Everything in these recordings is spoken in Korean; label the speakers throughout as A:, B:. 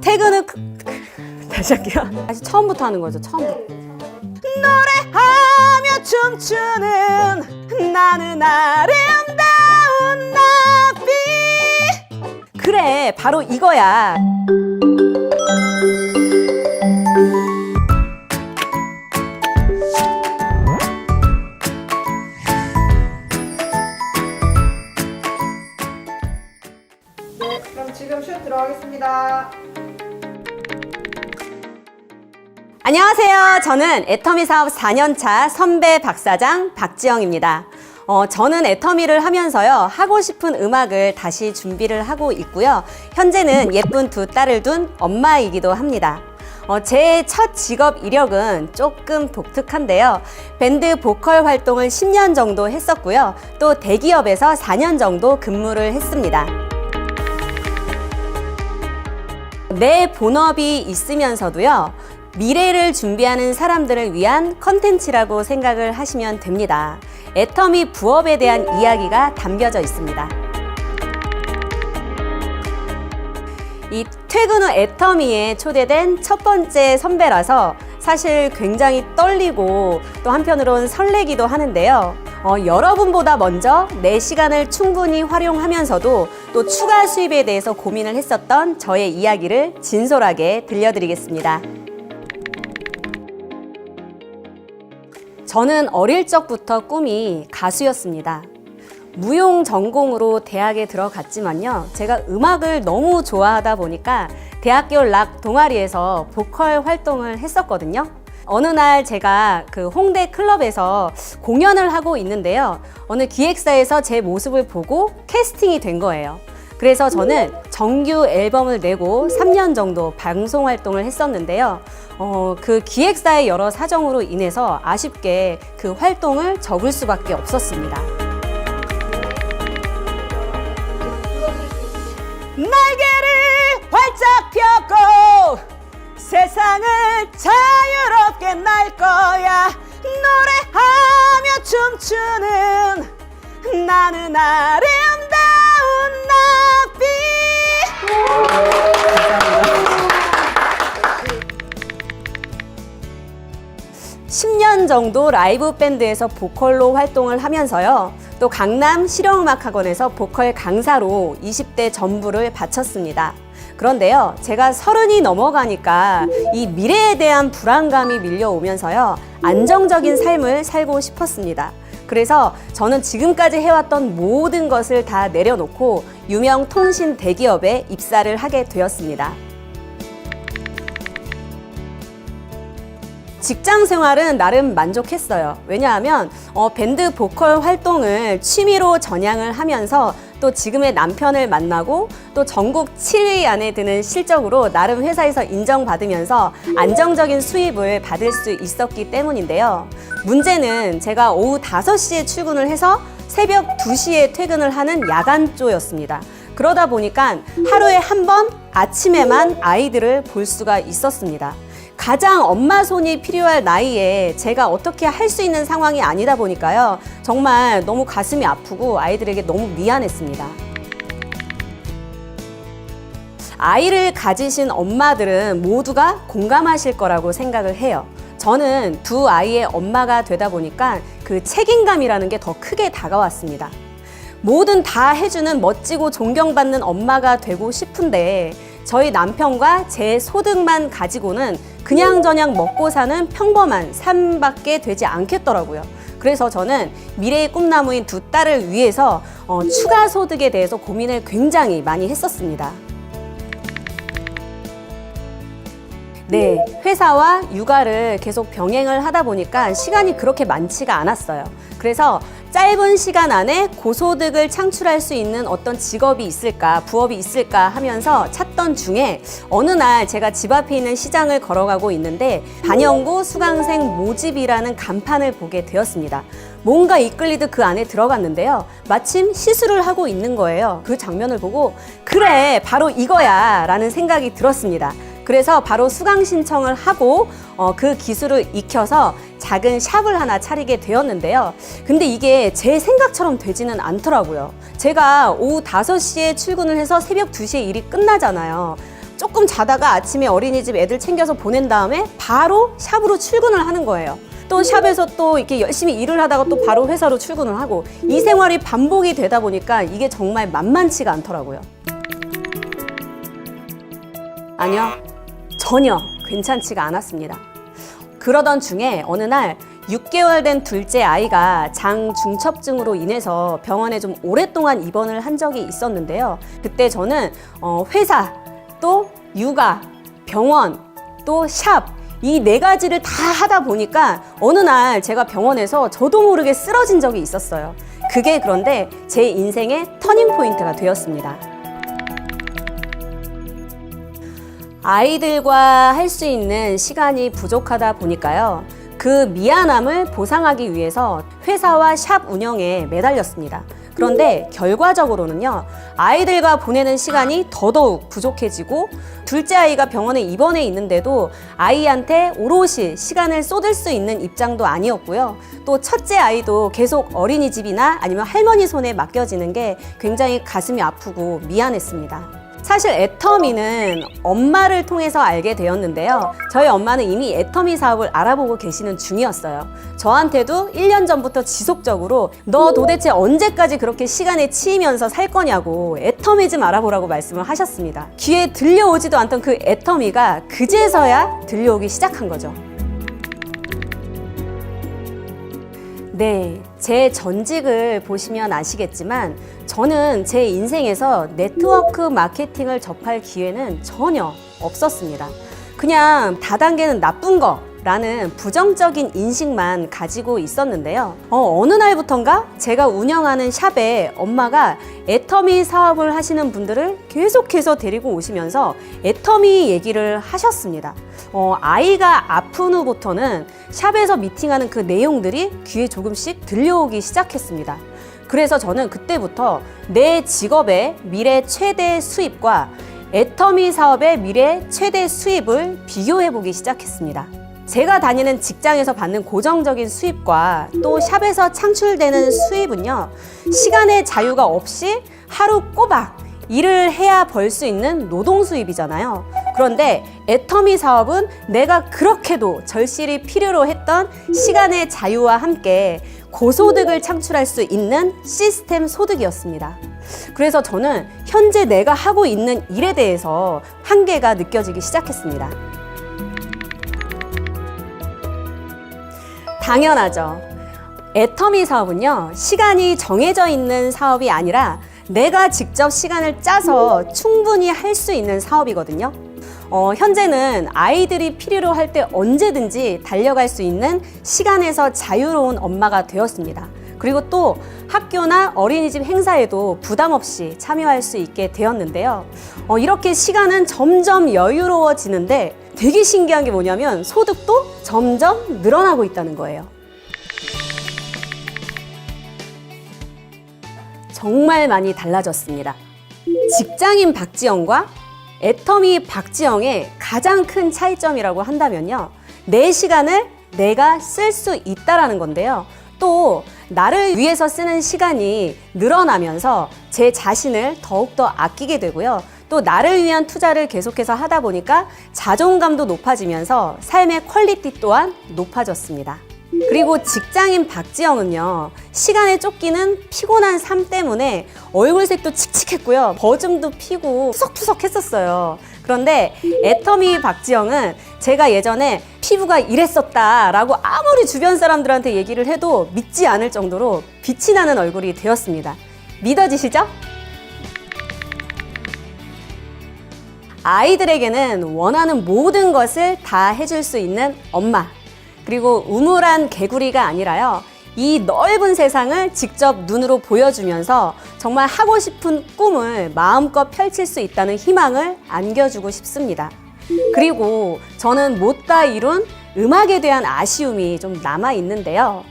A: 퇴근은 다시 할게요. 다시 처음부터 하는 거죠. 처음부터. 노래하며 춤추는 나는 아름다운 나비. 그래, 바로 이거야.
B: 네, 그럼 지금 슛 들어가겠습니다.
A: 안녕하세요. 저는 애터미 사업 4년차 선배 박사장 박지영입니다. 저는 애터미를 하면서요, 하고 싶은 음악을 다시 준비를 하고 있고요. 현재는 예쁜 두 딸을 둔 엄마이기도 합니다. 제 첫 직업 이력은 조금 독특한데요. 밴드 보컬 활동을 10년 정도 했었고요. 또 대기업에서 4년 정도 근무를 했습니다. 내 본업이 있으면서도요, 미래를 준비하는 사람들을 위한 컨텐츠라고 생각을 하시면 됩니다. 애터미 부업에 대한 이야기가 담겨져 있습니다. 이 퇴근 후 애터미에 초대된 첫 번째 선배라서 사실 굉장히 떨리고 또 한편으론 설레기도 하는데요. 여러분보다 먼저 내 시간을 충분히 활용하면서도 또 추가 수입에 대해서 고민을 했었던 저의 이야기를 진솔하게 들려드리겠습니다. 저는 어릴 적부터 꿈이 가수였습니다. 무용 전공으로 대학에 들어갔지만요, 제가 음악을 너무 좋아하다 보니까 대학교 락 동아리에서 보컬 활동을 했었거든요. 어느 날 제가 그 홍대 클럽에서 공연을 하고 있는데요, 어느 기획사에서 제 모습을 보고 캐스팅이 된 거예요. 그래서 저는 정규 앨범을 내고 3년 정도 방송 활동을 했었는데요. 그 기획사의 여러 사정으로 인해서 아쉽게 그 활동을 접을 수밖에 없었습니다. 날개를 활짝 펴고 세상을 자유롭게 날 거야. 노래하며 춤추는 나는 아름다운 나비. 10년 정도 라이브 밴드에서 보컬로 활동을 하면서요, 또 강남 실용음악학원에서 보컬 강사로 20대 전부를 바쳤습니다. 그런데요, 제가 30이 넘어가니까 이 미래에 대한 불안감이 밀려오면서요, 안정적인 삶을 살고 싶었습니다. 그래서 저는 지금까지 해왔던 모든 것을 다 내려놓고 유명 통신 대기업에 입사를 하게 되었습니다. 직장 생활은 나름 만족했어요. 왜냐하면 밴드 보컬 활동을 취미로 전향을 하면서 또 지금의 남편을 만나고 또 전국 7위 안에 드는 실적으로 나름 회사에서 인정받으면서 안정적인 수입을 받을 수 있었기 때문인데요. 문제는 제가 오후 5시에 출근을 해서 새벽 2시에 퇴근을 하는 야간조였습니다. 그러다 보니까 하루에 한 번 아침에만 아이들을 볼 수가 있었습니다. 가장 엄마 손이 필요할 나이에 제가 어떻게 할 수 있는 상황이 아니다 보니까요, 정말 너무 가슴이 아프고 아이들에게 너무 미안했습니다. 아이를 가지신 엄마들은 모두가 공감하실 거라고 생각을 해요. 저는 두 아이의 엄마가 되다 보니까 그 책임감이라는 게 더 크게 다가왔습니다. 뭐든 다 해주는 멋지고 존경받는 엄마가 되고 싶은데 저희 남편과 제 소득만 가지고는 그냥저냥 먹고 사는 평범한 삶밖에 되지 않겠더라고요. 그래서 저는 미래의 꿈나무인 두 딸을 위해서 추가 소득에 대해서 고민을 굉장히 많이 했었습니다. 네, 회사와 육아를 계속 병행을 하다 보니까 시간이 그렇게 많지가 않았어요. 그래서 짧은 시간 안에 고소득을 창출할 수 있는 어떤 직업이 있을까, 부업이 있을까 하면서 찾던 중에 어느 날 제가 집 앞에 있는 시장을 걸어가고 있는데 반영고 수강생 모집이라는 간판을 보게 되었습니다. 뭔가 이끌리듯 그 안에 들어갔는데요, 마침 시술을 하고 있는 거예요. 그 장면을 보고 그래, 바로 이거야 라는 생각이 들었습니다. 그래서 바로 수강 신청을 하고 그 기술을 익혀서 작은 샵을 하나 차리게 되었는데요. 근데 이게 제 생각처럼 되지는 않더라고요. 제가 오후 5시에 출근을 해서 새벽 2시에 일이 끝나잖아요. 조금 자다가 아침에 어린이집 애들 챙겨서 보낸 다음에 바로 샵으로 출근을 하는 거예요. 또 샵에서 또 이렇게 열심히 일을 하다가 또 바로 회사로 출근을 하고, 이 생활이 반복이 되다 보니까 이게 정말 만만치가 않더라고요. 아니요, 전혀 괜찮지가 않았습니다. 그러던 중에 어느 날 6개월 된 둘째 아이가 장중첩증으로 인해서 병원에 좀 오랫동안 입원을 한 적이 있었는데요. 그때 저는 회사, 또 육아, 병원, 또 샵, 이 4가지를 다 하다 보니까 어느 날 제가 병원에서 저도 모르게 쓰러진 적이 있었어요. 그게 그런데 제 인생의 터닝 포인트가 되었습니다. 아이들과 할 수 있는 시간이 부족하다 보니까요. 그 미안함을 보상하기 위해서 회사와 샵 운영에 매달렸습니다. 그런데 결과적으로는요, 아이들과 보내는 시간이 더더욱 부족해지고, 둘째 아이가 병원에 입원해 있는데도 아이한테 오롯이 시간을 쏟을 수 있는 입장도 아니었고요. 또 첫째 아이도 계속 어린이집이나 아니면 할머니 손에 맡겨지는 게 굉장히 가슴이 아프고 미안했습니다. 사실 애터미는 엄마를 통해서 알게 되었는데요. 저희 엄마는 이미 애터미 사업을 알아보고 계시는 중이었어요. 저한테도 1년 전부터 지속적으로 너 도대체 언제까지 그렇게 시간에 치이면서 살 거냐고 애터미 좀 알아보라고 말씀을 하셨습니다. 귀에 들려오지도 않던 그 애터미가 그제서야 들려오기 시작한 거죠. 네, 제 전직을 보시면 아시겠지만 저는 제 인생에서 네트워크 마케팅을 접할 기회는 전혀 없었습니다. 그냥 다단계는 나쁜 거라는 부정적인 인식만 가지고 있었는데요. 어느 날부턴가 제가 운영하는 샵에 엄마가 애터미 사업을 하시는 분들을 계속해서 데리고 오시면서 애터미 얘기를 하셨습니다. 아이가 아픈 후부터는 샵에서 미팅하는 그 내용들이 귀에 조금씩 들려오기 시작했습니다. 그래서 저는 그때부터 내 직업의 미래 최대 수입과 애터미 사업의 미래 최대 수입을 비교해보기 시작했습니다. 제가 다니는 직장에서 받는 고정적인 수입과 또 샵에서 창출되는 수입은요, 시간의 자유가 없이 하루 꼬박 일을 해야 벌 수 있는 노동 수입이잖아요. 그런데 애터미 사업은 내가 그렇게도 절실히 필요로 했던 시간의 자유와 함께 고소득을 창출할 수 있는 시스템 소득이었습니다. 그래서 저는 현재 내가 하고 있는 일에 대해서 한계가 느껴지기 시작했습니다. 당연하죠. 애터미 사업은요, 시간이 정해져 있는 사업이 아니라 내가 직접 시간을 짜서 충분히 할 수 있는 사업이거든요. 현재는 아이들이 필요로 할 때 언제든지 달려갈 수 있는 시간에서 자유로운 엄마가 되었습니다. 그리고 또 학교나 어린이집 행사에도 부담 없이 참여할 수 있게 되었는데요. 이렇게 시간은 점점 여유로워지는데 되게 신기한 게 뭐냐면 소득도 점점 늘어나고 있다는 거예요. 정말 많이 달라졌습니다. 직장인 박지영과 애터미 박지영의 가장 큰 차이점이라고 한다면요, 내 시간을 내가 쓸 수 있다라는 건데요. 또 나를 위해서 쓰는 시간이 늘어나면서 제 자신을 더욱더 아끼게 되고요. 또 나를 위한 투자를 계속해서 하다 보니까 자존감도 높아지면서 삶의 퀄리티 또한 높아졌습니다. 그리고 직장인 박지영은요, 시간에 쫓기는 피곤한 삶 때문에 얼굴색도 칙칙했고요, 버즘도 피고 푸석푸석 했었어요. 그런데 애터미 박지영은 제가 예전에 피부가 이랬었다라고 아무리 주변 사람들한테 얘기를 해도 믿지 않을 정도로 빛이 나는 얼굴이 되었습니다. 믿어지시죠? 아이들에게는 원하는 모든 것을 다 해줄 수 있는 엄마, 그리고 우물한 개구리가 아니라요, 이 넓은 세상을 직접 눈으로 보여주면서 정말 하고 싶은 꿈을 마음껏 펼칠 수 있다는 희망을 안겨주고 싶습니다. 그리고 저는 못다 이룬 음악에 대한 아쉬움이 좀 남아 있는데요.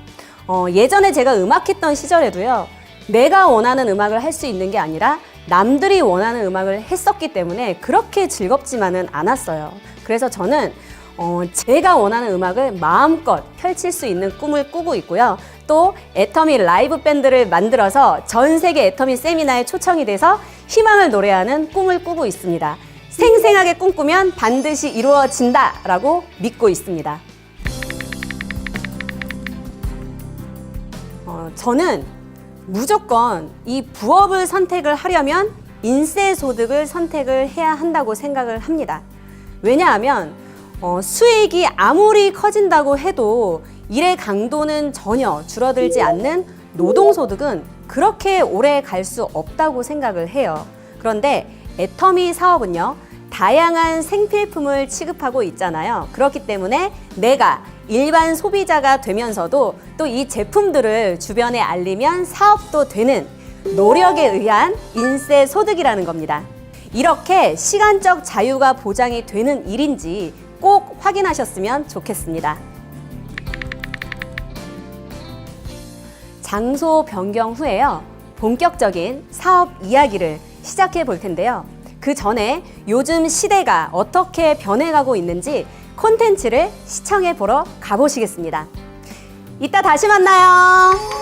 A: 예전에 제가 음악했던 시절에도요, 내가 원하는 음악을 할 수 있는 게 아니라 남들이 원하는 음악을 했었기 때문에 그렇게 즐겁지만은 않았어요. 그래서 저는 제가 원하는 음악을 마음껏 펼칠 수 있는 꿈을 꾸고 있고요. 또 애터미 라이브 밴드를 만들어서 전 세계 애터미 세미나에 초청이 돼서 희망을 노래하는 꿈을 꾸고 있습니다. 생생하게 꿈꾸면 반드시 이루어진다라고 믿고 있습니다. 저는 무조건 이 부업을 선택을 하려면 인세소득을 선택을 해야 한다고 생각을 합니다. 왜냐하면 수익이 아무리 커진다고 해도 일의 강도는 전혀 줄어들지 않는 노동소득은 그렇게 오래 갈 수 없다고 생각을 해요. 그런데 애터미 사업은요, 다양한 생필품을 취급하고 있잖아요. 그렇기 때문에 내가 일반 소비자가 되면서도 또 이 제품들을 주변에 알리면 사업도 되는 노력에 의한 인세소득이라는 겁니다. 이렇게 시간적 자유가 보장이 되는 일인지 꼭 확인하셨으면 좋겠습니다. 장소 변경 후에요, 본격적인 사업 이야기를 시작해 볼 텐데요. 그 전에 요즘 시대가 어떻게 변해가고 있는지 콘텐츠를 시청해 보러 가보시겠습니다. 이따 다시 만나요.